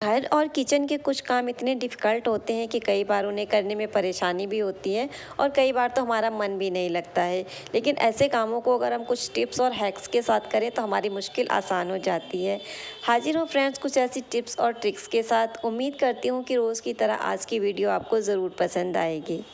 घर और किचन के कुछ काम इतने डिफ़िकल्ट होते हैं कि कई बार उन्हें करने में परेशानी भी होती है और कई बार तो हमारा मन भी नहीं लगता है। लेकिन ऐसे कामों को अगर हम कुछ टिप्स और हैक्स के साथ करें तो हमारी मुश्किल आसान हो जाती है। हाजिर हूँ फ्रेंड्स कुछ ऐसी टिप्स और ट्रिक्स के साथ। उम्मीद करती हूँ कि रोज़ की तरह आज की वीडियो आपको ज़रूर पसंद आएगी।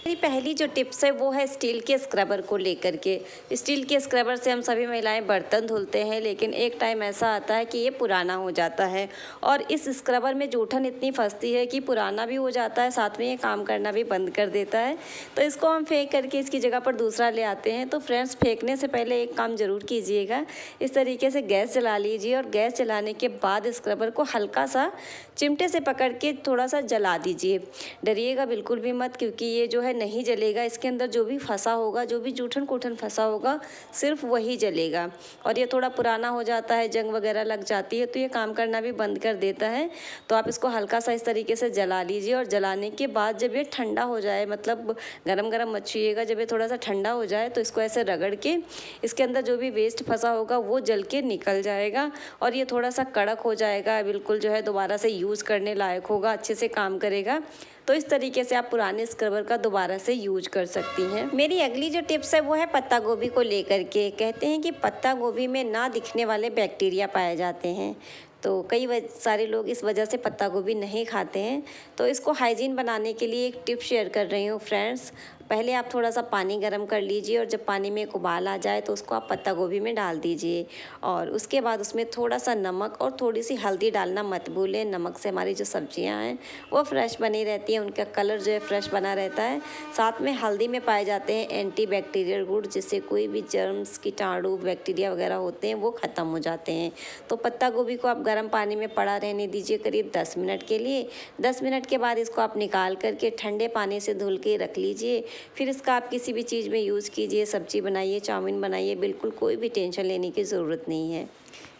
मेरी पहली जो टिप्स है वो है स्टील के स्क्रबर को लेकर के। स्टील के स्क्रबर से हम सभी महिलाएं बर्तन धुलते हैं, लेकिन एक टाइम ऐसा आता है कि ये पुराना हो जाता है और इस स्क्रबर में जूठन इतनी फंसती है कि पुराना भी हो जाता है, साथ में ये काम करना भी बंद कर देता है। तो इसको हम फेंक करके इसकी जगह पर दूसरा ले आते हैं। तो फ्रेंड्स, फेंकने से पहले एक काम ज़रूर कीजिएगा। इस तरीके से गैस जला लीजिए और गैस जलाने के बाद स्क्रबर को हल्का सा चिमटे से पकड़ के थोड़ा सा जला दीजिए। डरिएगा बिल्कुल भी मत, क्योंकि ये जो है नहीं जलेगा। इसके अंदर जो भी फंसा होगा, जो भी जूठन कोठन फंसा होगा, सिर्फ वही जलेगा। और ये थोड़ा पुराना हो जाता है, जंग वगैरह लग जाती है, तो ये काम करना भी बंद कर देता है। तो आप इसको हल्का सा इस तरीके से जला लीजिए और जलाने के बाद जब ये ठंडा हो जाए, मतलब गरम गरम मत छुइएगा, जब ये थोड़ा सा ठंडा हो जाए तो इसको ऐसे रगड़ के इसके अंदर जो भी वेस्ट फंसा होगा वो जल के निकल जाएगा और ये थोड़ा सा कड़क हो जाएगा, बिल्कुल जो है दोबारा से यूज़ करने लायक होगा, अच्छे से काम करेगा। तो इस तरीके से आप पुराने स्क्रबर का दोबारा से यूज कर सकती हैं। मेरी अगली जो टिप्स है वो है पत्ता गोभी को लेकर के। कहते हैं कि पत्ता गोभी में ना दिखने वाले बैक्टीरिया पाए जाते हैं, तो कई सारे लोग इस वजह से पत्ता गोभी नहीं खाते हैं। तो इसको हाइजीन बनाने के लिए एक टिप शेयर कर रही हूँ फ्रेंड्स। पहले आप थोड़ा सा पानी गर्म कर लीजिए और जब पानी में एक उबाल आ जाए तो उसको आप पत्ता गोभी में डाल दीजिए और उसके बाद उसमें थोड़ा सा नमक और थोड़ी सी हल्दी डालना मत भूलें। नमक से हमारी जो सब्जियां हैं वो फ्रेश बनी रहती हैं, उनका कलर जो है फ्रेश बना रहता है। साथ में हल्दी में पाए जाते हैं एंटी बैक्टीरियल गुण, जिससे कोई भी जर्म्स, कीटाणु, बैक्टीरिया वगैरह होते हैं वो ख़त्म हो जाते हैं। तो पत्ता गोभी को आप गर्म पानी में पड़ा रहने दीजिए करीब 10 मिनट के लिए। 10 मिनट के बाद इसको आप निकाल करके ठंडे पानी से धुल के रख लीजिए। फिर इसका आप किसी भी चीज़ में यूज़ कीजिए, सब्जी बनाइए, चाउमीन बनाइए, बिल्कुल कोई भी टेंशन लेने की ज़रूरत नहीं है।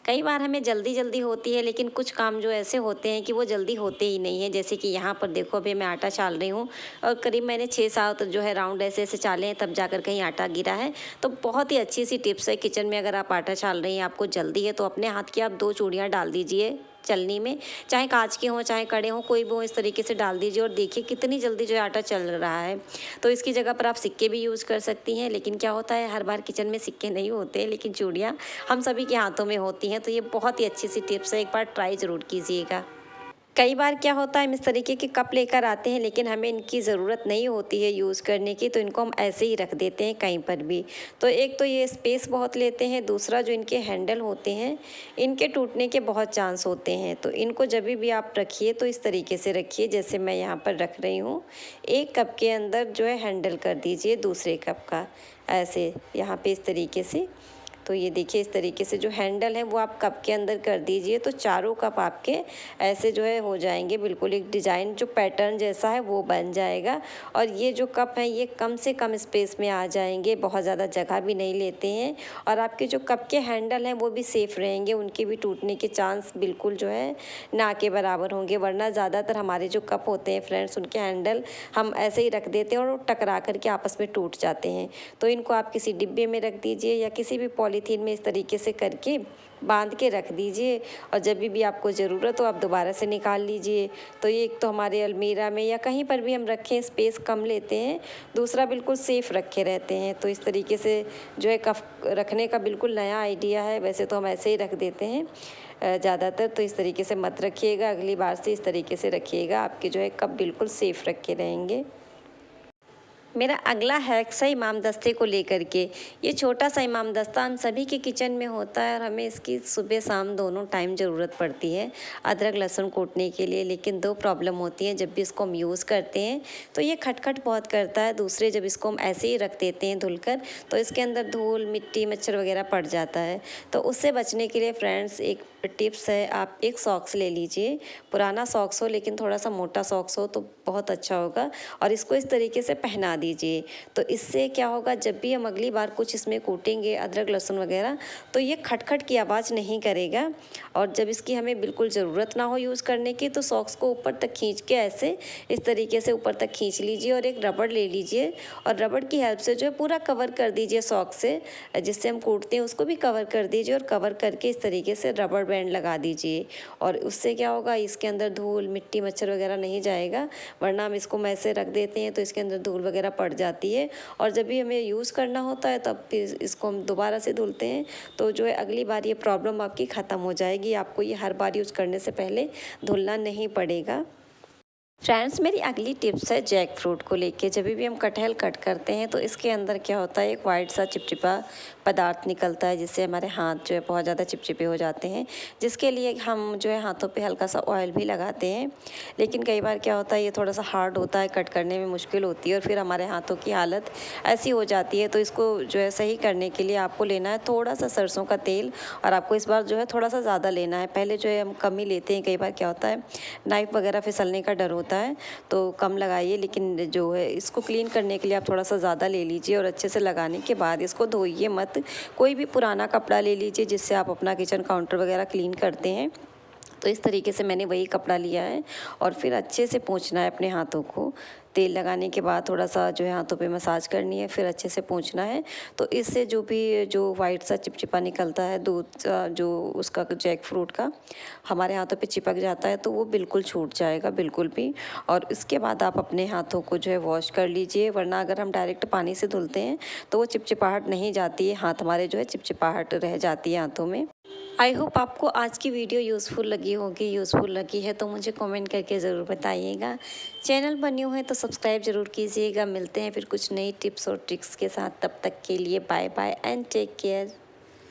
कई बार हमें जल्दी होती है, लेकिन कुछ काम जो ऐसे होते हैं कि वो जल्दी होते ही नहीं है। जैसे कि यहाँ पर देखो, अभी मैं आटा छाल रही हूँ और करीब मैंने 6-7 जो है राउंड ऐसे ऐसे चाले हैं, तब जाकर कहीं आटा गिरा है। तो बहुत ही अच्छी सी टिप्स है किचन में। अगर आप आटा छाल रही हैं, आपको जल्दी है, तो अपने हाथ की आप 2 चूड़ियाँ डाल दीजिए चलनी में, चाहे कांच के हों चाहे कड़े हों, कोई भी हो, इस तरीके से डाल दीजिए और देखिए कितनी जल्दी जो है आटा चल रहा है। तो इसकी जगह पर आप सिक्के भी यूज़ कर सकती हैं, लेकिन क्या होता है हर बार किचन में सिक्के नहीं होते, लेकिन चूड़ियाँ हम सभी के हाथों में होती हैं। तो ये बहुत ही अच्छी सी टिप्स है, एक बार ट्राई ज़रूर कीजिएगा। कई बार क्या होता है, हम इस तरीके के कप लेकर आते हैं लेकिन हमें इनकी ज़रूरत नहीं होती है यूज़ करने की, तो इनको हम ऐसे ही रख देते हैं कहीं पर भी। तो एक तो ये स्पेस बहुत लेते हैं, दूसरा जो इनके हैंडल होते हैं इनके टूटने के बहुत चांस होते हैं। तो इनको जब भी आप रखिए तो इस तरीके से रखिए जैसे मैं यहाँ पर रख रही हूँ। एक कप के अंदर जो है हैंडल कर दीजिए दूसरे कप का, ऐसे यहाँ पे इस तरीके से। तो ये देखिए इस तरीके से जो हैंडल है वो आप कप के अंदर कर दीजिए, तो चारों कप आपके ऐसे जो है हो जाएंगे, बिल्कुल एक डिज़ाइन जो पैटर्न जैसा है वो बन जाएगा। और ये जो कप हैं ये कम से कम स्पेस में आ जाएंगे, बहुत ज़्यादा जगह भी नहीं लेते हैं और आपके जो कप के हैंडल हैं वो भी सेफ़ रहेंगे, उनके भी टूटने के चांस बिल्कुल जो है ना के बराबर होंगे। वरना ज़्यादातर हमारे जो कप होते हैं फ्रेंड्स, उनके हैंडल हम ऐसे ही रख देते हैं और टकरा करके आपस में टूट जाते हैं। तो इनको आप किसी डिब्बे में रख दीजिए या किसी भी पॉलीथीन में इस तरीके से करके बांध के रख दीजिए और जब भी आपको ज़रूरत हो आप दोबारा से निकाल लीजिए। तो ये एक तो हमारे अलमीरा में या कहीं पर भी हम रखें स्पेस कम लेते हैं, दूसरा बिल्कुल सेफ़ रखे रहते हैं। तो इस तरीके से जो है कप रखने का बिल्कुल नया आइडिया है, वैसे तो हम ऐसे ही रख देते हैं ज़्यादातर। तो इस तरीके से मत रखिएगा, अगली बार से इस तरीके से रखिएगा, आपके जो है कप बिल्कुल सेफ़ रखे रहेंगे। मेरा अगला हैक है इमाम दस्ते को लेकर के। ये छोटा सा इमाम दस्ता हम सभी के किचन में होता है और हमें इसकी सुबह शाम दोनों टाइम ज़रूरत पड़ती है अदरक लहसुन कूटने के लिए। लेकिन 2 प्रॉब्लम होती हैं जब भी इसको हम यूज़ करते हैं, तो ये खटखट बहुत करता है। दूसरे जब इसको हम ऐसे ही रख देते हैं धुलकर, तो इसके अंदर धूल मिट्टी मच्छर वगैरह पड़ जाता है। तो उससे बचने के लिए फ्रेंड्स एक टिप्स है, आप एक सॉक्स ले लीजिए, पुराना सॉक्स हो लेकिन थोड़ा सा मोटा सॉक्स हो तो बहुत अच्छा होगा, और इसको इस तरीके से पहना दीजिए दीजिए। तो इससे क्या होगा, जब भी हम अगली बार कुछ इसमें कूटेंगे अदरक लहसुन वगैरह, तो ये खटखट की आवाज़ नहीं करेगा। और जब इसकी हमें बिल्कुल ज़रूरत ना हो यूज़ करने की, तो सॉक्स को ऊपर तक खींच के ऐसे इस तरीके से ऊपर तक खींच लीजिए और एक रबड़ ले लीजिए और रबड़ की हेल्प से जो है पूरा कवर कर दीजिए सॉक्स से, जिससे हम कूटते हैं उसको भी कवर कर दीजिए और कवर करके इस तरीके से रबड़ बैंड लगा दीजिए। और उससे क्या होगा, इसके अंदर धूल मिट्टी मच्छर वगैरह नहीं जाएगा, वरना हम इसको ऐसे रख देते हैं तो इसके अंदर धूल वगैरह पड़ जाती है। और जब भी हमें यूज़ करना होता है तब फिर इसको हम दोबारा से धुलते हैं, तो जो है अगली बार ये प्रॉब्लम आपकी ख़त्म हो जाएगी। आपको ये हर बार यूज़ करने से पहले धुलना नहीं पड़ेगा। फ्रेंड्स, मेरी अगली टिप्स है जैक फ्रूट को लेके। जब भी हम कटहल कट करते हैं तो इसके अंदर क्या होता है, एक वाइट सा चिपचिपा पदार्थ निकलता है, जिससे हमारे हाथ जो है बहुत ज़्यादा चिपचिपे हो जाते हैं, जिसके लिए हम जो है हाथों पे हल्का सा ऑयल भी लगाते हैं। लेकिन कई बार क्या होता है, ये थोड़ा सा हार्ड होता है, कट करने में मुश्किल होती है और फिर हमारे हाथों की हालत ऐसी हो जाती है। तो इसको जो है सही करने के लिए आपको लेना है थोड़ा सा सरसों का तेल, और आपको इस बार जो है थोड़ा सा ज़्यादा लेना है। पहले जो है हम कम ही लेते हैं, कई बार क्या होता है नाइफ वगैरह फिसलने का डर होता है, तो कम लगाइए। लेकिन जो है इसको क्लीन करने के लिए आप थोड़ा सा ज़्यादा ले लीजिए और अच्छे से लगाने के बाद इसको धोइए मत। कोई भी पुराना कपड़ा ले लीजिए जिससे आप अपना किचन काउंटर वगैरह क्लीन करते हैं। तो इस तरीके से मैंने वही कपड़ा लिया है और फिर अच्छे से पोंछना है अपने हाथों को। तेल लगाने के बाद थोड़ा सा जो है हाथों पे मसाज करनी है, फिर अच्छे से पोंछना है। तो इससे जो वाइट सा चिपचिपा निकलता है दूध जो उसका जैक फ्रूट का हमारे हाथों पे चिपक जाता है, तो वो बिल्कुल छूट जाएगा बिल्कुल भी। और इसके बाद आप अपने हाथों को जो है वॉश कर लीजिए, वरना अगर हम डायरेक्ट पानी से धुलते हैं तो वो चिपचिपाहट नहीं जाती है, हाथ हमारे जो है चिपचिपाहट रह जाती है हाथों में। आई होप आपको आज की वीडियो यूज़फुल लगी होगी। यूज़फुल लगी है तो मुझे कमेंट करके ज़रूर बताइएगा। चैनल पर न्यू है तो सब्सक्राइब ज़रूर कीजिएगा। मिलते हैं फिर कुछ नई टिप्स और ट्रिक्स के साथ, तब तक के लिए bye bye and take care.